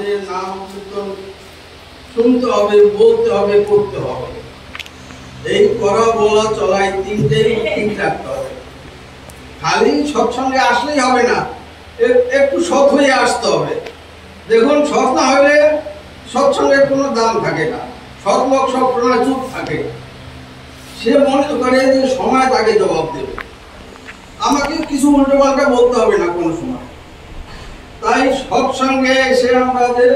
আমাদের নাম কীর্তন শুনতে হবে, বলতে হবে, করতে হবে। এই করা বলা চলাই তিনটেই ঠিক রাখতে হবে। খালি সৎসঙ্গে আসলেই হবে না, একটু সৎ হয়ে আসতে হবে। দেখুন, সৎ না হলে সৎসঙ্গের কোনো দাম থাকে না। সৎ লোক সবসময় চুপ থাকে। সে মনে করে যে সময় তাকে জবাব দেবে, আমাকে কিছু উল্টো পাল্টা বলতে হবে না কোনো সময়। তাই সৎসঙ্গে এসে আমাদের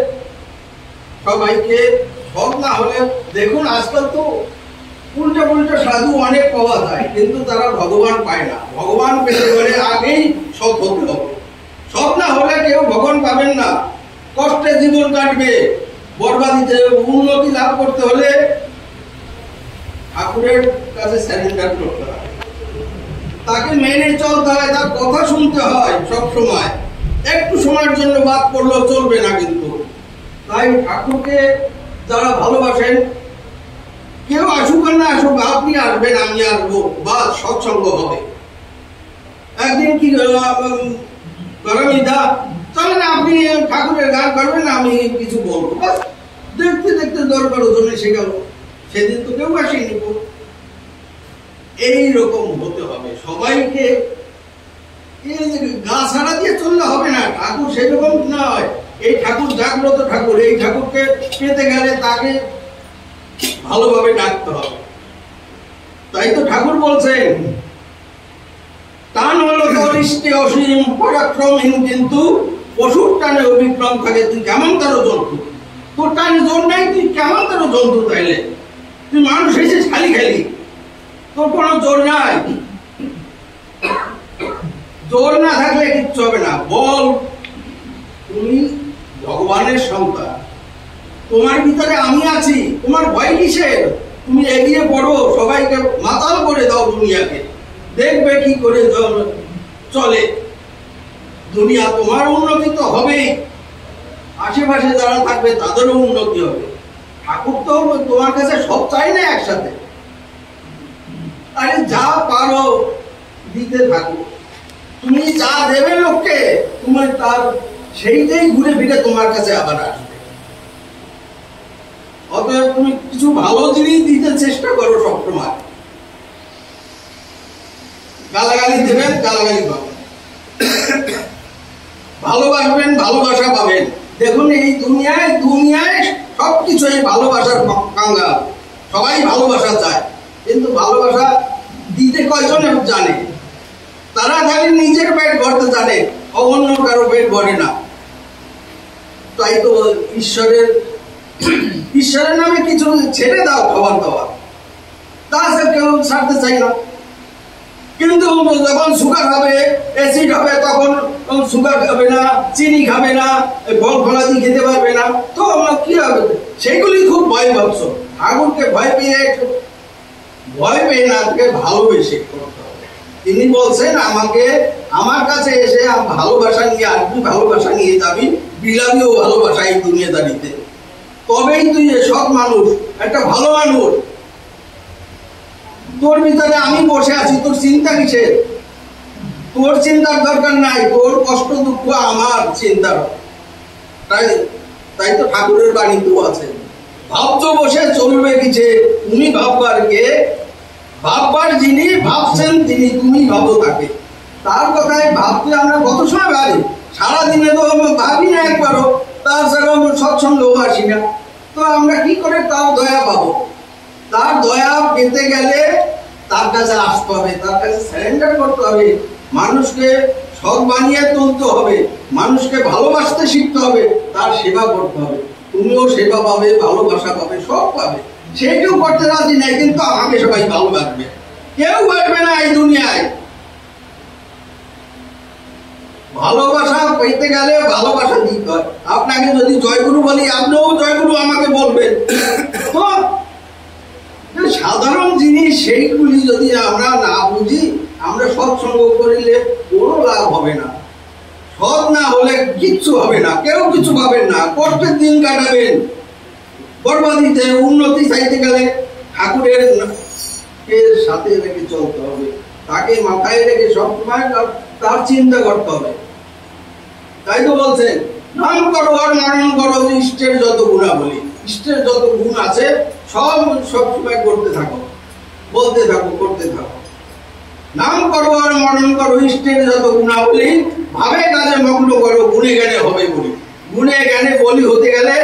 সবাইকে সৎ না হলে, দেখুন আজকাল তো উল্টা পুল্টা সাধু অনেক পাওয়া যায়, কিন্তু তারা ভগবান পায় না। ভগবান পেতে গেলে আগেই সৎ হতে হবে। সৎ না হলে কেউ ভগবান পাবেন না, কষ্টে জীবন কাটবে, বরবাদিতে। উন্নতি লাভ করতে হলে ঠাকুরের কাছে স্যারেন্ডার করতে হয়, তাকে মেনে চলতে হয়, তার কথা শুনতে হয় সব সময়। একটু সময়ের জন্য বাদ করলেও চলবে না কিন্তু। তাই ঠাকুরকে যারা ভালোবাসেন, কেউ আসুক আর না আসুক, আপনি আসবেন, আমি আসবো, বা সৎসঙ্গ হবে। একদিন কি গরমিদা চলেন, আপনি ঠাকুরের গান করবেন, আমি কিছু বলবো, বাস দেখতে দেখতে দরকার ওজনে এসে গেল। সেদিন তো কেউ আসেনি। এইরকম হতে হবে সবাইকে। গা ছাড়া দিয়ে চললে হবে না। ঠাকুর সেরকম নয়। এই ঠাকুর জাগ্রত ঠাকুর, এই ঠাকুরকে পেতে গেলে তাকে ভালোভাবে ডাকতে হবে। তাই তো ঠাকুর বলছেন, টান হলো তোর ইষ্টে অসীম পরাক্রমহীন, কিন্তু পশুর টানে অবিক্রম থাকে। তুই কেমন তারও জন্তু, তোর টানে জোর নাই, তুই কেমন তারও জন্তু। তাইলে তুই মানুষ এসে খালি খালি, তোর কোনো জোর নাই। জোর না থাকলে কিচ্ছু হবে না। বল, তুমি ভগবানের সন্তান, তোমার ভিতরে আমি আছি, তোমার ভয় কিসের? তুমি এগিয়ে পড়ো, সবাইকে মাতাল করে দাও দুনিয়াকে, দেখবে কি করে চলে দুনিয়া। তোমার উন্নতি তো হবেই, আশেপাশে যারা থাকবে তাদেরও উন্নতি হবে। ঠাকুর তো তোমার কাছে সব চাই না একসাথে। আরে যা পারো দিতে থাকো। তুমি যা দেবে লোককে, তুমি তার সেইটাই ঘুরে ফিরে তোমার কাছে আবার আসবে। অতএব তুমি কিছু ভালো জিনিস দিতে চেষ্টা করো সবসময়। গালাগালি দেবেন, গালাগালি পাবেন। ভালোবাসবেন, ভালোবাসা পাবেন। দেখুন, এই দুনিয়ায় সবকিছু এই ভালোবাসার কাঙ্গাল। সবাই ভালোবাসা চায়, কিন্তু ভালোবাসা দিতে কয়জনে জানে? তারা খালি নিজের পেট ভরতে জানে, অন্য কারো পেট ভরে না। তাই তো ঈশ্বরের নামে কিছু ছেড়ে দাও, খাবার দাওয়া, তা কেউ ছাড়তে চাই না। কিন্তু যখন সুগার হবে, অ্যাসিড হবে, তখন সুগার খাবে না, চিনি খাবে না, ফল ফলাদি খেতে পারবে না, তো কি হবে? সেগুলি খুব ভয় পাচ্ছ। ঠাকুরকে ভয় পেয়ে না, তাকে ভালোবেসে করতে হবে। তিনি বলছেন, আমার কাছে এসে ভালোবাসা নিয়ে আসবি, ভালোবাসা নিয়ে যাবি, বিলাবিও ভালোবাসা এই দুনিয়াদারিতে। তবেই তুই সৎ মানুষ, একটা ভালো মানুষ। তোর ভিতরে আমি বসে আছি, তোর চিন্তা কিসের? তোর চিন্তার দরকার নাই, তোর কষ্ট দুঃখ আমার চিন্তার। তাই তো ঠাকুরের বাণীতেও আছে, ভাবছ বসে চলবে কিছে, তুমি ভাববার কে? ভাববার যিনি, ভাবছেন তিনি, তুমি ভাবো তাকে। তার কথায় ভাবতে আমরা কত সময় ভাবি, সারাদিনে তো ভাবি না একবারও। তার সেরকম সৎসঙ্গও আসি না, তো আমরা কি করে তার দয়া পাবো? তার দয়া পেতে গেলে তার কাছে আসতে হবে, তার কাছে সারেন্ডার করতে হবে, মানুষকে সৎ বানিয়ে তুলতে হবে, মানুষকে ভালোবাসতে শিখতে হবে, তার সেবা করতে হবে। তুমিও সেবা পাবে, ভালোবাসা পাবে, সব পাবে। সে কেউ করতে রাজি নাই, কিন্তু আমাকে সবাই ভালোবাসবে। কেউ বাসবে না এই দুনিয়ায়। ভালোবাসা পেতে গেলে ভালোবাসা দিতে হয়। আপনাকে যদি জয়গুরু বলি, আপনিও জয়গুরু আমাকে বলবেন। তো সাধারণ জিনিস সেইগুলি যদি আমরা না বুঝি, আমরা সৎসঙ্গ করিলে কোনো লাভ হবে না। সৎ না হলে কিচ্ছু হবে না, কেউ কিছু পাবেন না, কষ্টের দিন কাটাবেন। বরবাদিতে উন্নতি চাইতে গেলে ঠাকুরের সাথে রেখে চলতে হবে, তাকে মাথায় রেখে সবসময় তার চিন্তা করতে হবে। তাই তো বলছেন, নাম করো আর মরণ করো, ইষ্টের যত গুণাবলী, ইষ্টের যত গুণ আছে সব সবসময় করতে থাকো, বলতে থাকো, করতে থাকো। নাম করো আর মরণ করো, ইষ্টের যত গুণাবলী, ভাবে কাজে মগ্ন করো, গুণে জ্ঞানে হবে বলি। গুণে জ্ঞানে বলি হতে গেলে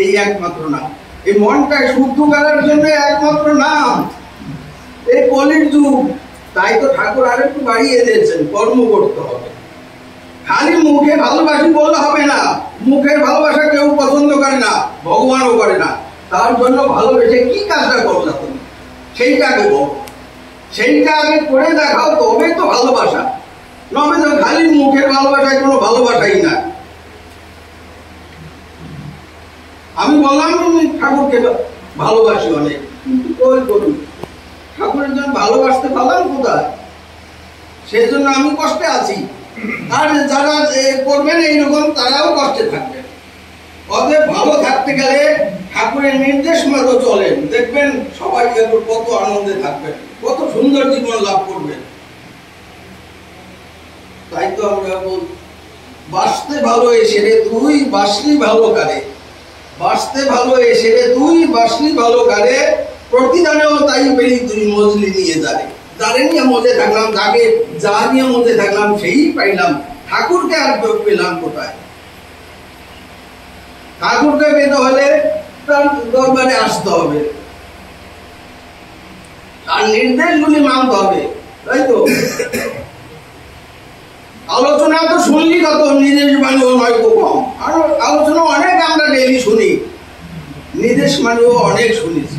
এই একমাত্র নাম, এই মনটা শুদ্ধ করার জন্য একমাত্র নাম। এই কলির যুগ, তাই তো ঠাকুর আর একটু বাড়িয়ে দিয়েছেন, কর্ম করতে হবে। খালি মুখে ভালোবাসি বললে হবে না, মুখের ভালোবাসা কেউ পছন্দ করে না, ভগবানও করে না। তার জন্য ভালোবেসে কি কাজটা করলা তুমি, সেইটা আগে বলো, সেইটা আগে করে দেখাও, তবে তো ভালোবাসা। নবে তো খালি মুখের ভালোবাসায় কোনো ভালোবাসাই না। আমি বললাম ঠাকুরকে ভালোবাসি অনেক, কিন্তু কই করুন, ঠাকুরের জন্য ভালোবাসতে পারলাম কোথায়? সেই জন্য আমি কষ্টে আছি, আর যারা করবেন এইরকম তারাও কষ্টে থাকবেন। অতএব ভালো থাকতে গেলে ঠাকুরের নির্দেশ মতো চলেন, দেখবেন সবাই কত আনন্দে থাকবেন, কত সুন্দর জীবন লাভ করবেন। তাই তো আমরা বল, বাঁচতে ভালো এসে রে তুই, বাঁচলি ভালো কারে। বাঁচতে ভালো এসে রে তুই, বাঁচলি ভালো কারে। প্রতিদানেও তাই পেলি তুই মজলি নিয়ে যাবে। যারে নিয়ে মজে থাকলাম, যাকে যা নিয়ে মজে থাকলাম সেই পাইলাম, ঠাকুরকে আর পেলাম কোথায়? ঠাকুরকে পেতে হলে তার দরবারে আসতে হবে, তার নির্দেশগুলি মানতে হবে, তাই তো? আলোচনা তো শুনলি কত, নির্দেশ মানেও নয় তো কম। আর আলোচনা অনেক আমরা ডেইলি শুনি, নির্দেশ মানেও অনেক শুনেছি।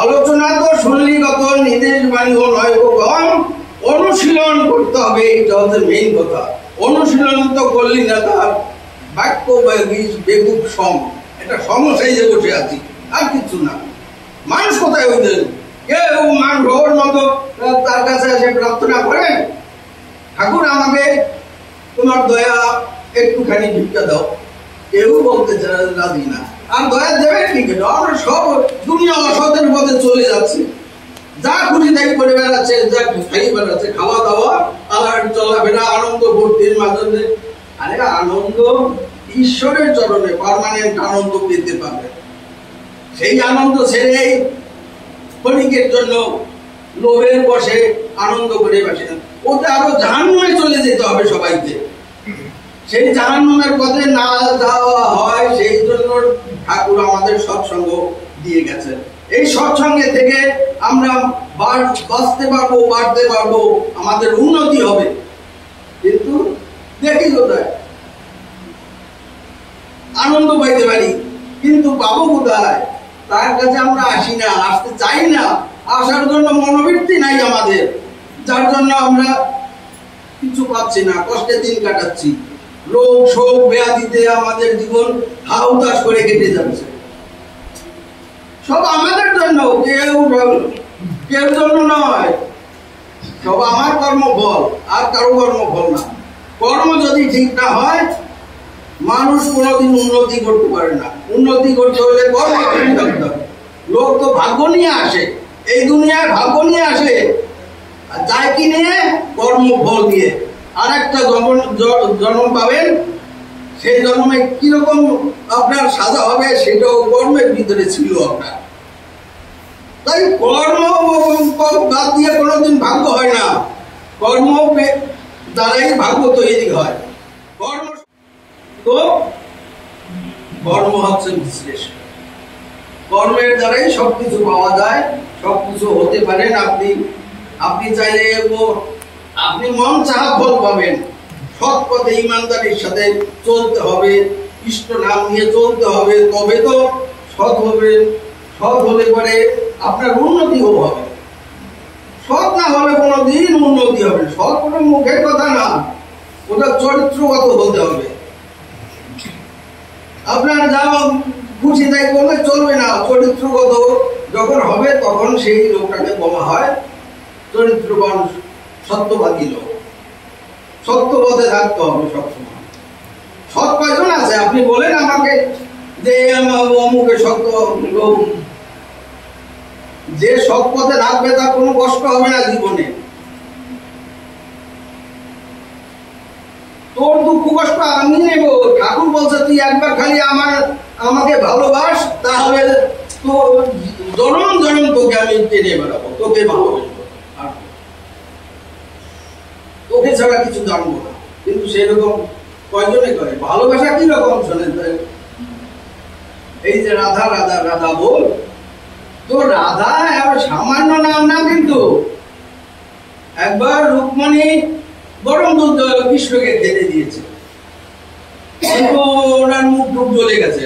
আলোচনা তো শুনলি কত, নির্দেশ বাণীও নয় গো কম। অনুশীলন করতে হবে, এটা হচ্ছে মেইন কথা। অনুশীলন তো করলি না, তার বাক্য বেগুক সম, এটা সমসাইজে বসে আছি, আর কিছু না। মানুষ কোথায় হইতেন? কেউ মানুষ ওর মতো তার কাছে এসে প্রার্থনা করেন, ঠাকুর আমাকে তোমার দয়া একটুখানি ভিক্ষা দাও, কেউ বলতে রাজি না। আর দয়া দেবে কি? আমরা সব দুনিয়া অসতের পথে চলে যাচ্ছি, যা খুশি তাই করে বেড়াচ্ছে, যা খাই বেড়াচ্ছে, খাওয়া দাওয়া আর চলাফেরা, আনন্দ ভর্তির মাধ্যমে। আরে আনন্দ ঈশ্বরের চরণে পার্মানেন্ট আনন্দ পেতে পারবে। সেই আনন্দ ছেড়ে ক্ষণিকের জন্য লোভের বসে আনন্দ করে বসে, ওতে আরো জাহান্নামে চলে যেতে হবে সবাইকে। সেই জাহান্নামের পথে না যাওয়া হয়, সেই জন্য ঠাকুর আমাদের সৎসঙ্গ দিয়ে গেছেন। এই সৎসঙ্গে থেকে আমরা বাঁচতে পারবো, বাড়তে পারবো, আমাদের উন্নতি হবে। কিন্তু দেখি কোথায় আনন্দ পাইতে পারি, কিন্তু পাবো কোথায়? তার কাছে আমরা আসি না, আসতে চাই না, আসার জন্য মনোবৃত্তি নাই আমাদের, যার জন্য আমরা কিছু পাচ্ছি না, কষ্টে দিন কাটাচ্ছি। রোগ শোক ব্যাধিতে আমাদের জীবন হাউতাস করে কেটে যাচ্ছে। সব আমাদের জন্য, কেউ জন্য নয়, সব আমার কর্মফল, আর কারো কর্মফল না। কর্ম যদি ঠিক না হয়, মানুষ কোনোদিন উন্নতি করতে পারে না। উন্নতি করতে হলে কর্ম ঠিক থাকতে হবে। লোক তো ভাগ্য নিয়ে আসে, এই দুনিয়ায় ভাগ্য নিয়ে আসে, আর যায় কি নিয়ে? কর্মফল দিয়ে। আর একটা জন্ম পাবেন, সেই জন্মে কিরকম আপনার সাজা হবে সেটাও কর্মের ভিতরে ছিল আপনার। তাই কর্ম বাদ দিয়ে কোনোদিন ভাগ্য হয় না, কর্ম দ্বারাই ভাগ্য তৈরি হয়। কর্ম হচ্ছে বিশ্লেষণ, কর্মের দ্বারাই সবকিছু পাওয়া যায়, সবকিছু হতে পারেন। আপনি চাইলে আপনি মন চাহা ফল পাবেন। সৎ পথে ইমানদারির সাথে চলতে হবে, ইষ্ট নাম নিয়ে চলতে হবে, তবে তো সৎ হবে। সৎ হলে পরে আপনার উন্নতিও হবে। সৎ না হলে কোনোদিন উন্নতি হবে। সৎ কোনো মুখের কথা না, ওটা চরিত্রগত হতে হবে। আপনার যা খুশি তাই করলে চলবে না, চরিত্রগত যখন হবে তখন সেই লোকটাকে বলা হয় চরিত্রবান, সত্যবাদী লোক। সত্য পথে থাকতে হবে সবসময়। সৎ কয়জন আছে? আপনি বলেন আমাকে যে অমুকে সত্য লোক। যে সৎ পথে থাকবে তার কোনো কষ্ট হবে না জীবনে। তোর দুঃখ কষ্ট আমি নেব। ঠাকুর বলছে তুই একবার খালি আমাকে ভালোবাস, তাহলে তো জনম জনম তোকে আমি টেনে বেড়াবো, তোকে ভালোবাসবো, আর তোকে ছাড়া কিছু জানবো না। কিন্তু সেরকম কয়জনে করে? ভালোবাসা কি রকম শোনেন? এই যে রাধা রাধা রাধা বল, তো রাধা এবার সামান্য নাম না, কিন্তু একবার রুক্মিণী গরম দুধ কৃষ্ণকে খেতে দিয়েছে, কিন্তু ওনার মুখ টুক জ্বলে গেছে,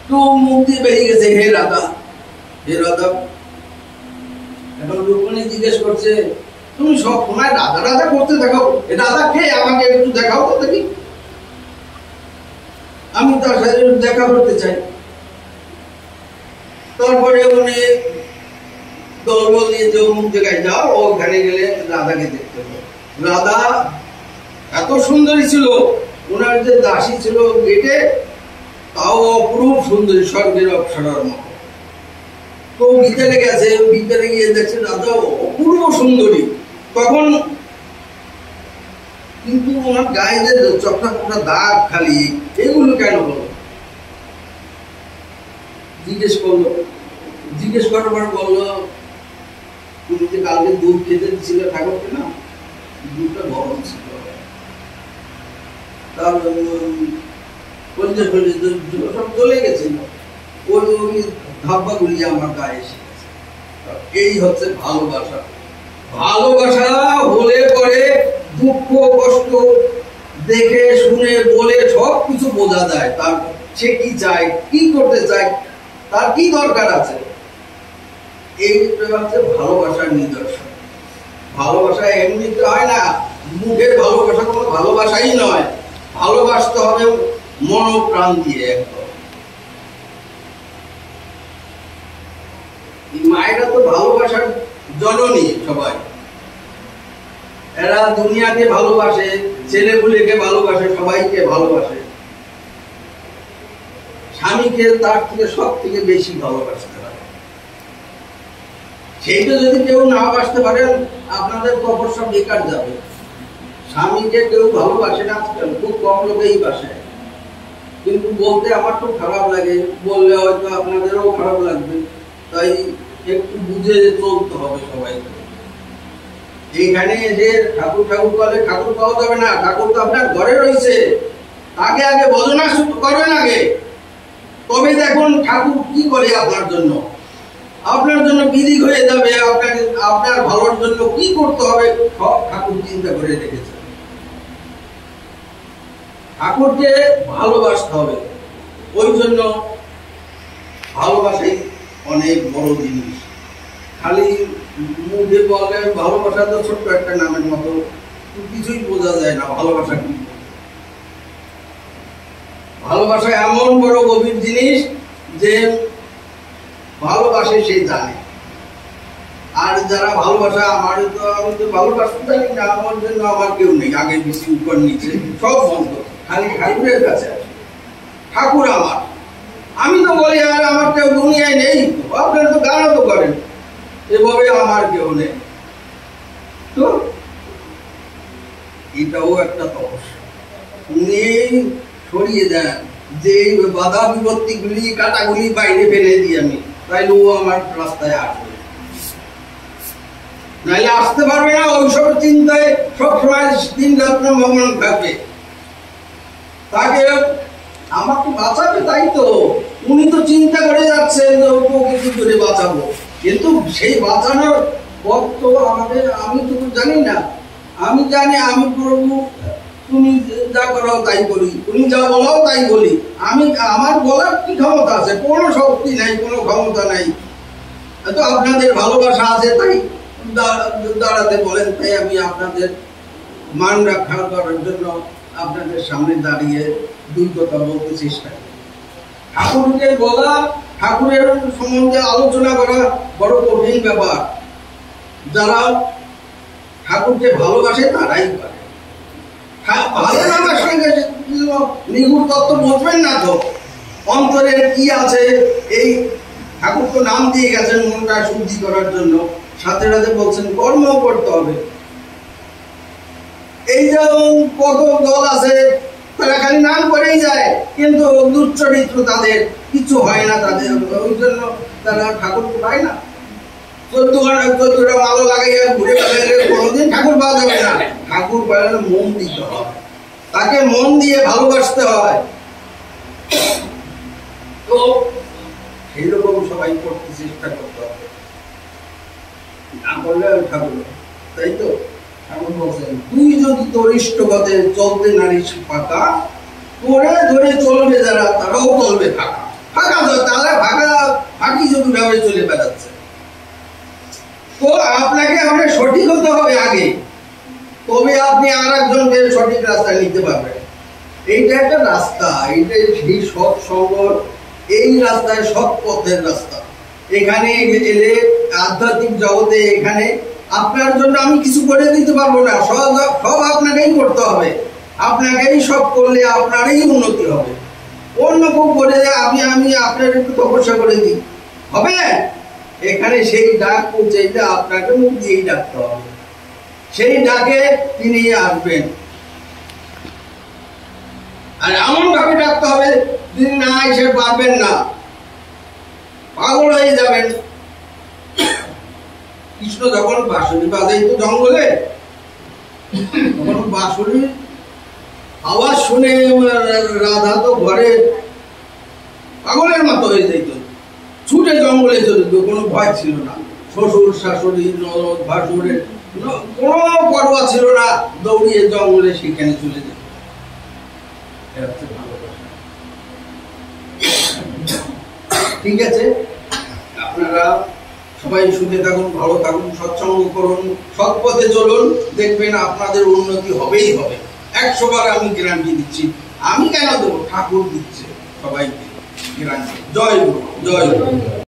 তো মুখ দিয়ে বেরিয়ে গেছে হে রাধা, হে রাধা। এখন রুক্মিণী জিজ্ঞেস করছে তুমি সব সময় রাধা রাধা করতে দেখাও, রাধা কে আমাকে একটু দেখাও তো দেখি, আমি তার সাথে দেখা করতে চাই। তারপরে উনি দলবল নিয়ে যে অমুক জায়গায় যাও, ওখানে গেলে রাধাকে দেখতে হবে। রাধা এত সুন্দরী ছিল, ওনার যে দাসী ছিল গেটে, তাও অপরূপ সুন্দরী, স্বর্গের অপ্সরার মতো। তো ভিতরে গেছে, ভিতরে গিয়ে দেখছে রাধা অপূর্ব সুন্দরী। তখন কিন্তু ওনার গায়ে যে চকটা চকটা দাগ খালি, এগুলো কেন হলো? জিজ্ঞেস করলো, জিজ্ঞেস করার পর বললো তুমি যে কালকে দুধ খেতে দিছিলে ঠাকুরকে, না দুধটা গরম ছিল, তার সব চলে গেছিল, ওই ধাব্বা গুলিয়ে আমার গায়ে এসে গেছে। এই হচ্ছে ভালোবাসা। ভালোবাসা হলে পরে দুঃখ কষ্ট দেখে শুনে বলে সব কিছু বোঝা যায়, তার সে কি চায়, কি করতে চায়, তার কি দরকার আছে। এইটা হচ্ছে ভালোবাসার নিদর্শন। ভালোবাসা এমনিতে হয় না, মুখের ভালোবাসা কোনো ভালোবাসাই নয়, ভালোবাসতে হবে মনোপ্রাণ দিয়ে। একদম মায়েরা তো ভালোবাসার জননী, সবাই এরা দুনিয়াকে ভালোবাসে, ছেলেপুলেকে ভালোবাসে, সবাইকে ভালোবাসে। স্বামীকে তার থেকে সব থেকে বেশি ভালোবাসতে পারে। সেইটা যদি কেউ না বাসতে পারেন, আপনাদের তপস্যা বেকার যাবে। স্বামীকে কেউ ভালোবাসে না, খুব কম লোকেই বাসে। কিন্তু বলতে আমার তো খারাপ লাগে, বললে হয়তো আপনাদেরও খারাপ লাগবে, তাই একটু বুঝে চলতে হবে সবাইকে। এইখানে এসে ঠাকুর ঠাকুর বলে ঠাকুর পাওয়া যাবে না, ঠাকুর তো আপনার ঘরে রয়েছে। আগে আগে ভজনা শুরু করবেন আগে, তবে দেখুন ঠাকুর কি করে আপনার জন্য। আপনার জন্য বিধি হয়ে যাবে, আপনার ভালোর জন্য কি করতে হবে সব ঠাকুর চিন্তা করে রেখেছে। ঠাকুরকে ভালোবাসতে হবে, ওই জন্য ভালোবাসাই অনেক বড় জিনিস। খালি মুখে বলে ভালোবাসা তো ছোট্ট একটা নামের মতো, কিছুই বোঝা যায় না ভালোবাসা কি। ভালোবাসা এমন বড় গভীর জিনিস যে ভালোবাসে সে জানে। আর যারা ভালোবাসা আমি তো ভালোবাসতে জানি না, আমার জন্য আমার কেউ নেই, আগে বেশি উপর নিচে সব বন্ধ, খালি ঠাকুরের কাছে আছে। ঠাকুর আমার, আমি তো বলি আর আমার কেউ দুনিয়ায় নেই, আপনারা তো গানও তো করেন এভাবে আমার কেউ নেই। তো এটাও একটা তপস্যা। উনি সরিয়ে দেন যে বাধা বিপত্তি গুলি কাটাগুলি বাইরে ফেলে দিই আমি, তাইলে ও আমার রাস্তায় আসবে, নাইলে আসতে পারবে না। ওইসব চিন্তায় সবসময় দিন রাত্র ভ্রমণ থাকবে। তাকে আমাকে বাঁচাবে, তাই তো উনি তো চিন্তা করে যাচ্ছেন ওকে কি করে বাঁচাবো, কিন্তু সেই বাঁচানোর পথ তো আমাদের, আমি তো জানি না। আমি জানি আমি প্রভু তুমি যা করো তাই বলি, তুমি যা বলো তাই বলি। আমি আমার বলার কি ক্ষমতা আছে? কোনো শক্তি নাই, কোনো ক্ষমতা নাই। তো আপনাদের ভালোবাসা আছে তাই দাঁড়াতে বলেন, তাই আমি আপনাদের মান রক্ষা করার জন্য আপনাদের সামনে দাঁড়িয়ে দুই কথা বলতে চেষ্টা করি। ঠাকুরকে বলা, ঠাকুরের সম্বন্ধে আলোচনা করা বড় কঠিন ব্যাপার। যারা ঠাকুরকে ভালোবাসে তারাই পারে। ভালোবাসার সঙ্গে নিগুড় তত্ত্ব বুঝবেন না তো, অন্তরের কি আছে। এই ঠাকুর তো নাম দিয়ে গেছেন মনটা শুদ্ধি করার জন্য, সাথে সাথে বলছেন কর্ম করতে হবে। এই যে কত দল আছে তারা খালি নাম করেই যায়, কিন্তু দুশ্চরিত্র, তাদের কিছু হয় না, তাদের ওই জন্য তারা ঠাকুরকে পায় না। 14টা মালা লাগাইয়া ঘুরে বেড়াইলে কোনোদিন ঠাকুর পাওয়া যাবে না। ঠাকুর পাইলে মন দিতে হয়, তাকে মন দিয়ে ভালোবাসতে হয়। তো সেইরকম সবাই করতে চেষ্টা করতে হবে, না করলে ঠাকুর, তাই তো ঠাকুর বলছেন, তুই যদি তোর ইষ্টপথে চলতে নারিস ফাঁকা, তোরে ধরে চলবে যারা তারাও চলবে ফাঁকা। ফাঁকা তারা ফাঁকি যদি ভাবে চলে বেড়াচ্ছে। তো আপনাকে আমরা সঠিক হতে হবে আগে, তবে আপনি আর একজনকে সঠিক রাস্তায় নিতে পারবেন। এইটা একটা রাস্তা, এইটা সেই সৎ সঙ্গ, এই রাস্তায় সৎ পথের রাস্তা। এখানে এলে আধ্যাত্মিক জগতে, এখানে আপনার জন্য আমি কিছু করে দিতে পারবো না, সব আপনাকেই করতে হবে। আপনাকেই সব করলে আপনারই উন্নতি হবে। অন্য কেউ করে আমি আপনার একটু তপস্যা করে দিই, হবে? এখানে সেই ডাক পৌঁছাইতে আপনাকে মুখ দিয়েই ডাকতে হবে, সেই ডাকে তিনি আসবেন। আর এমন ভাবে ডাকতে হবে তিনি না এসে পারবেন না, পাগল হয়ে যাবেন। কৃষ্ণ যখন বাঁশুরি বাজাইতো জঙ্গলে, তখন বাঁশুরির আওয়াজ শুনে রাধা তো ঘরে পাগলের মতো হয়ে যেত, ছুটে জঙ্গলে চলে যেত, কোনো ভয় ছিল না। শ্বশুর শাশুড়ি ননদ ভাসুরের কোনো পরোয়া ছিল না, দৌড়িয়ে জঙ্গলে সেখানে চলে যেত। ঠিক আছে, আপনারা সবাই সুখে থাকুন, ভালো থাকুন, সৎসঙ্গ করুন, সৎ পথে চলুন, দেখবেন আপনাদের উন্নতি হবেই হবে। 100 বার আমি গ্যারান্টি দিচ্ছি। আমি কেন দেবো, ঠাকুর দিচ্ছে সবাইকে গ্যারান্টি। জয় গুরু, জয় গুরু।